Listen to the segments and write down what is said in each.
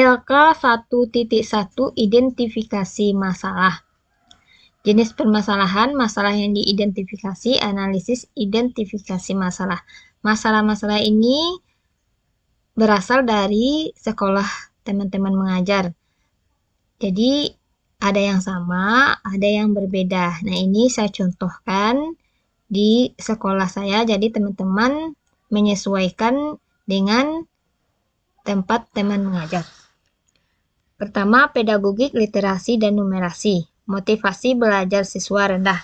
PLK 1.1 Identifikasi masalah. Jenis permasalahan, masalah yang diidentifikasi, analisis identifikasi masalah. Masalah-masalah ini berasal dari sekolah teman-teman mengajar. Jadi ada yang sama, ada yang berbeda. Nah, ini saya contohkan di sekolah saya, jadi teman-teman menyesuaikan dengan tempat teman mengajar. Pertama, pedagogik, literasi, dan numerasi. Motivasi belajar siswa rendah.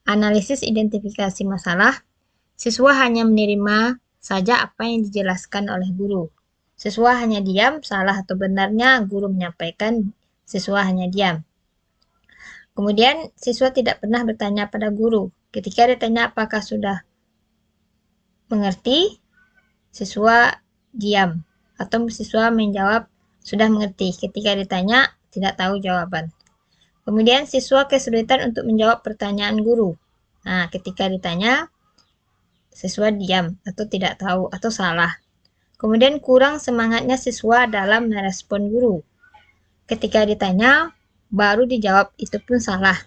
Analisis identifikasi masalah. Siswa hanya menerima saja apa yang dijelaskan oleh guru. Siswa hanya diam, salah atau benarnya guru menyampaikan, siswa hanya diam. Kemudian, siswa tidak pernah bertanya pada guru. Ketika ditanya apakah sudah mengerti, siswa diam. Atau siswa menjawab sudah mengerti. Ketika ditanya, tidak tahu jawaban. Kemudian siswa kesulitan untuk menjawab pertanyaan guru. Nah, ketika ditanya, siswa diam atau tidak tahu atau salah. Kemudian kurang semangatnya siswa dalam merespon guru. Ketika ditanya, baru dijawab, itu pun salah.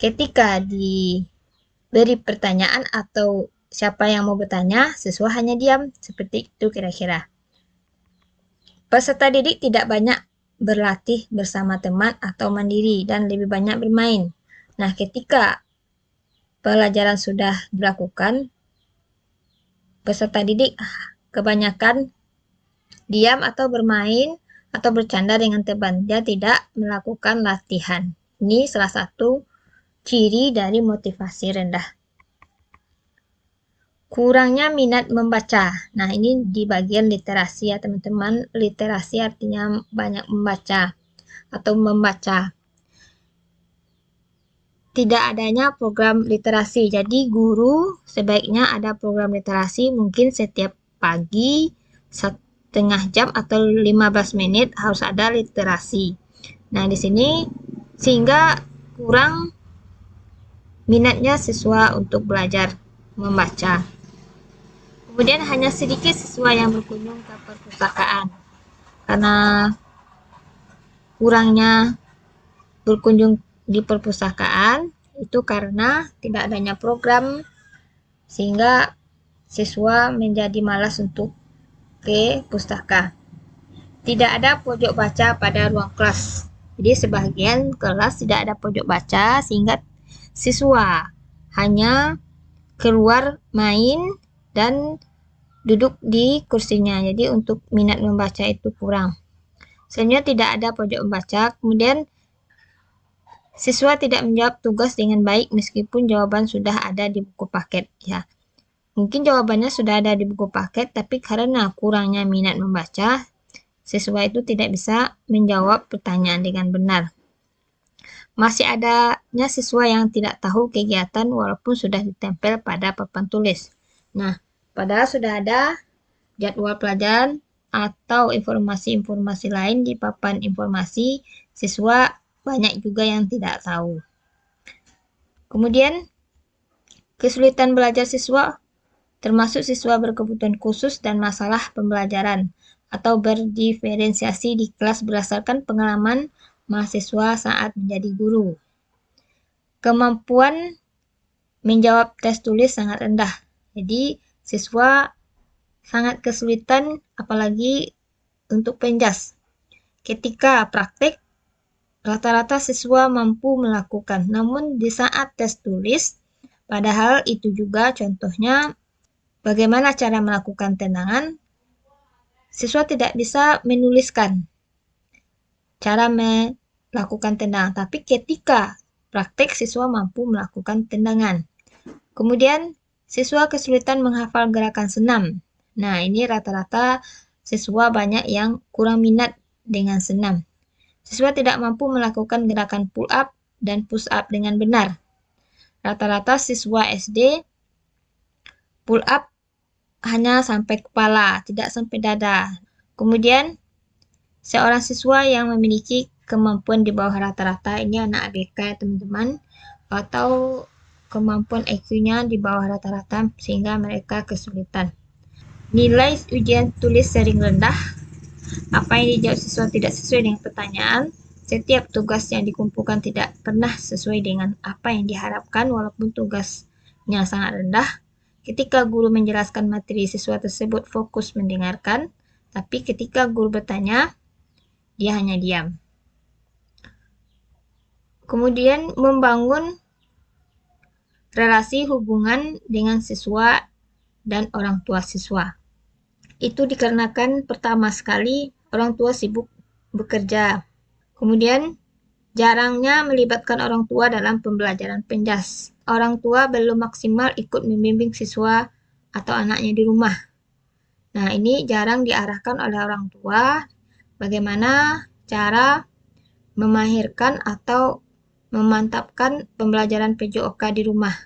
Ketika diberi pertanyaan atau siapa yang mau bertanya, siswa hanya diam. Seperti itu kira-kira. Peserta didik tidak banyak berlatih bersama teman atau mandiri dan lebih banyak bermain. Nah, ketika pelajaran sudah dilakukan, peserta didik kebanyakan diam atau bermain atau bercanda dengan teman. Dia tidak melakukan latihan. Ini salah satu ciri dari motivasi rendah. Kurangnya minat membaca. Nah, ini di bagian literasi ya teman-teman. Literasi artinya banyak membaca atau membaca. Tidak adanya program literasi. Jadi guru sebaiknya ada program literasi mungkin setiap pagi 1/2 jam atau 15 menit harus ada literasi. Nah, di sini sehingga kurang minatnya siswa untuk belajar membaca. Kemudian hanya sedikit siswa yang berkunjung ke perpustakaan. Karena kurangnya berkunjung di perpustakaan, itu karena tidak adanya program, sehingga siswa menjadi malas untuk ke pustaka. Tidak ada pojok baca pada ruang kelas. Jadi sebagian kelas tidak ada pojok baca, sehingga siswa hanya keluar main dan duduk di kursinya. Jadi untuk minat membaca itu kurang. Selanjutnya tidak ada pojok membaca. Kemudian siswa tidak menjawab tugas dengan baik meskipun jawaban sudah ada di buku paket. Ya, mungkin jawabannya sudah ada di buku paket, tapi karena kurangnya minat membaca, siswa itu tidak bisa menjawab pertanyaan dengan benar. Masih adanya siswa yang tidak tahu kegiatan walaupun sudah ditempel pada papan tulis. Nah, padahal sudah ada jadwal pelajaran atau informasi-informasi lain di papan informasi, siswa banyak juga yang tidak tahu. Kemudian, kesulitan belajar siswa termasuk siswa berkebutuhan khusus dan masalah pembelajaran atau berdiferensiasi di kelas berdasarkan pengalaman mahasiswa saat menjadi guru. Kemampuan menjawab tes tulis sangat rendah. Jadi, siswa sangat kesulitan apalagi untuk penjas. Ketika praktek, rata-rata siswa mampu melakukan. Namun di saat tes tulis, padahal itu juga contohnya bagaimana cara melakukan tendangan, siswa tidak bisa menuliskan cara melakukan tendangan. Tapi ketika praktek, siswa mampu melakukan tendangan. Kemudian, siswa kesulitan menghafal gerakan senam. Nah, ini rata-rata siswa banyak yang kurang minat dengan senam. Siswa tidak mampu melakukan gerakan pull up dan push up dengan benar. Rata-rata siswa SD pull up hanya sampai kepala, tidak sampai dada. Kemudian, seorang siswa yang memiliki kemampuan di bawah rata-rata, ini anak ABK teman-teman, atau kemampuan IQ-nya di bawah rata-rata sehingga mereka kesulitan. Nilai ujian tulis sering rendah. Apa yang dijawab siswa tidak sesuai dengan pertanyaan. Setiap tugas yang dikumpulkan tidak pernah sesuai dengan apa yang diharapkan walaupun tugasnya sangat rendah. Ketika guru menjelaskan materi, siswa tersebut fokus mendengarkan, tapi ketika guru bertanya, dia hanya diam. Kemudian membangun relasi hubungan dengan siswa dan orang tua siswa. Itu dikarenakan pertama sekali orang tua sibuk bekerja. Kemudian jarangnya melibatkan orang tua dalam pembelajaran penjas. Orang tua belum maksimal ikut membimbing siswa atau anaknya di rumah. Nah, ini jarang diarahkan oleh orang tua bagaimana cara memahirkan atau memantapkan pembelajaran PJOK di rumah.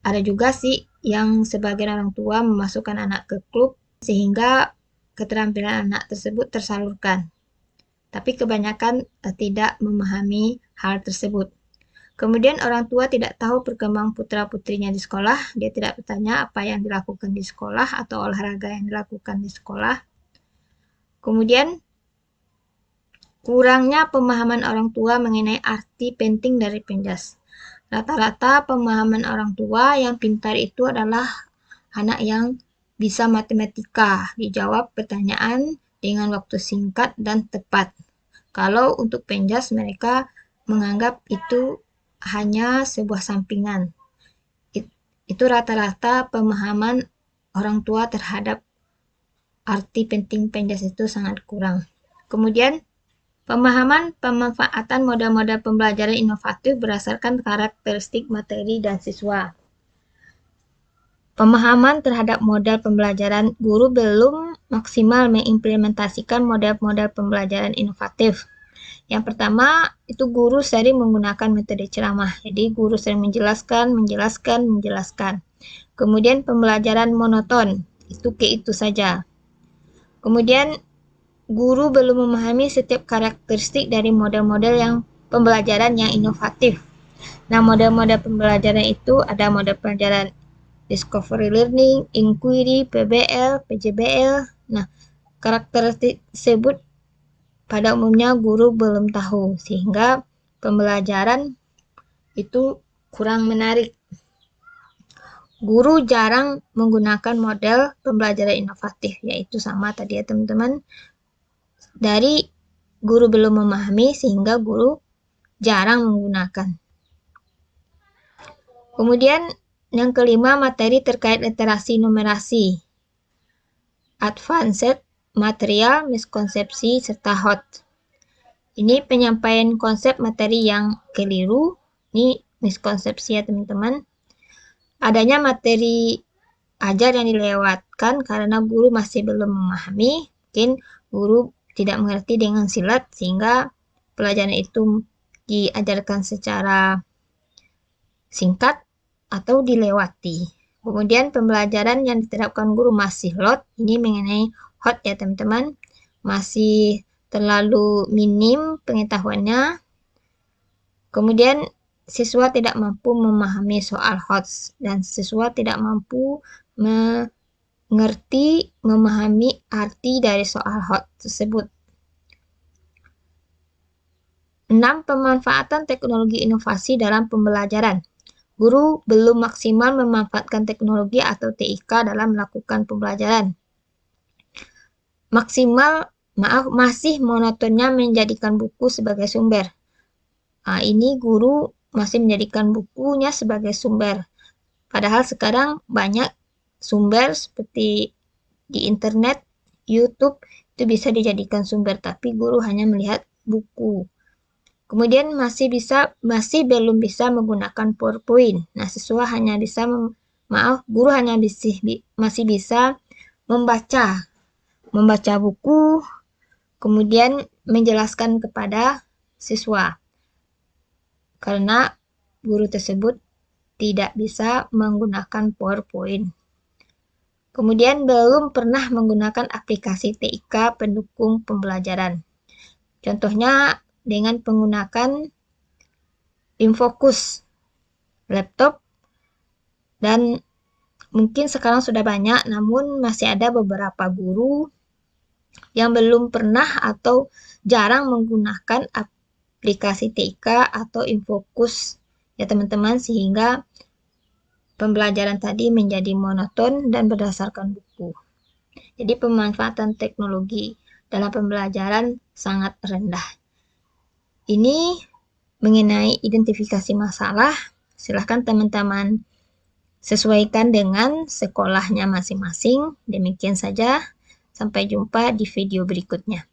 Ada juga sih yang sebagian orang tua memasukkan anak ke klub sehingga keterampilan anak tersebut tersalurkan. Tapi kebanyakan tidak memahami hal tersebut. Kemudian orang tua tidak tahu perkembangan putra-putrinya di sekolah. Dia tidak bertanya apa yang dilakukan di sekolah atau olahraga yang dilakukan di sekolah. Kemudian kurangnya pemahaman orang tua mengenai arti penting dari penjas. Rata-rata pemahaman orang tua yang pintar itu adalah anak yang bisa matematika, dijawab pertanyaan dengan waktu singkat dan tepat. Kalau untuk penjas mereka menganggap itu hanya sebuah sampingan. Itu rata-rata pemahaman orang tua terhadap arti penting penjas itu sangat kurang. Kemudian pemahaman pemanfaatan model-model pembelajaran inovatif berdasarkan karakteristik materi dan siswa. Pemahaman terhadap model pembelajaran, guru belum maksimal mengimplementasikan model-model pembelajaran inovatif. Yang pertama, itu guru sering menggunakan metode ceramah. Jadi, guru sering menjelaskan. Kemudian, pembelajaran monoton, itu saja. Kemudian, guru belum memahami setiap karakteristik dari model-model yang pembelajaran yang inovatif. Nah, model-model pembelajaran itu ada model pembelajaran discovery learning, inquiry, PBL, PJBL. Nah, karakteristik tersebut pada umumnya guru belum tahu, sehingga pembelajaran itu kurang menarik. Guru jarang menggunakan model pembelajaran inovatif, yaitu sama tadi ya teman-teman. Dari guru belum memahami sehingga guru jarang menggunakan. Kemudian yang kelima, materi terkait literasi numerasi, advanced, material, miskonsepsi, serta hot. Ini penyampaian konsep materi yang keliru. Ini miskonsepsi ya teman-teman. Adanya materi ajar yang dilewatkan karena guru masih belum memahami. Mungkin guru tidak mengerti dengan silat sehingga pelajaran itu diajarkan secara singkat atau dilewati. Kemudian pembelajaran yang diterapkan guru masih lot, ini mengenai hot ya teman-teman, masih terlalu minim pengetahuannya. Kemudian siswa tidak mampu memahami soal hot dan siswa tidak mampu mengerti, memahami arti dari soal hot tersebut. 6. Pemanfaatan teknologi inovasi dalam pembelajaran. Guru belum maksimal memanfaatkan teknologi atau TIK dalam melakukan pembelajaran. Masih monotonnya menjadikan buku sebagai sumber. Ini guru masih menjadikan bukunya sebagai sumber. Padahal sekarang banyak sumber seperti di internet, YouTube, itu bisa dijadikan sumber, tapi guru hanya melihat buku. Kemudian masih belum bisa menggunakan PowerPoint. Nah, siswa hanya bisa guru hanya masih bisa membaca buku, kemudian menjelaskan kepada siswa. Karena guru tersebut tidak bisa menggunakan PowerPoint. Kemudian belum pernah menggunakan aplikasi TIK pendukung pembelajaran. Contohnya dengan menggunakan Infocus, laptop, dan mungkin sekarang sudah banyak, namun masih ada beberapa guru yang belum pernah atau jarang menggunakan aplikasi TIK atau Infokus ya teman-teman, sehingga pembelajaran tadi menjadi monoton dan berdasarkan buku. Jadi pemanfaatan teknologi dalam pembelajaran sangat rendah. Ini mengenai identifikasi masalah. Silahkan teman-teman sesuaikan dengan sekolahnya masing-masing. Demikian saja. Sampai jumpa di video berikutnya.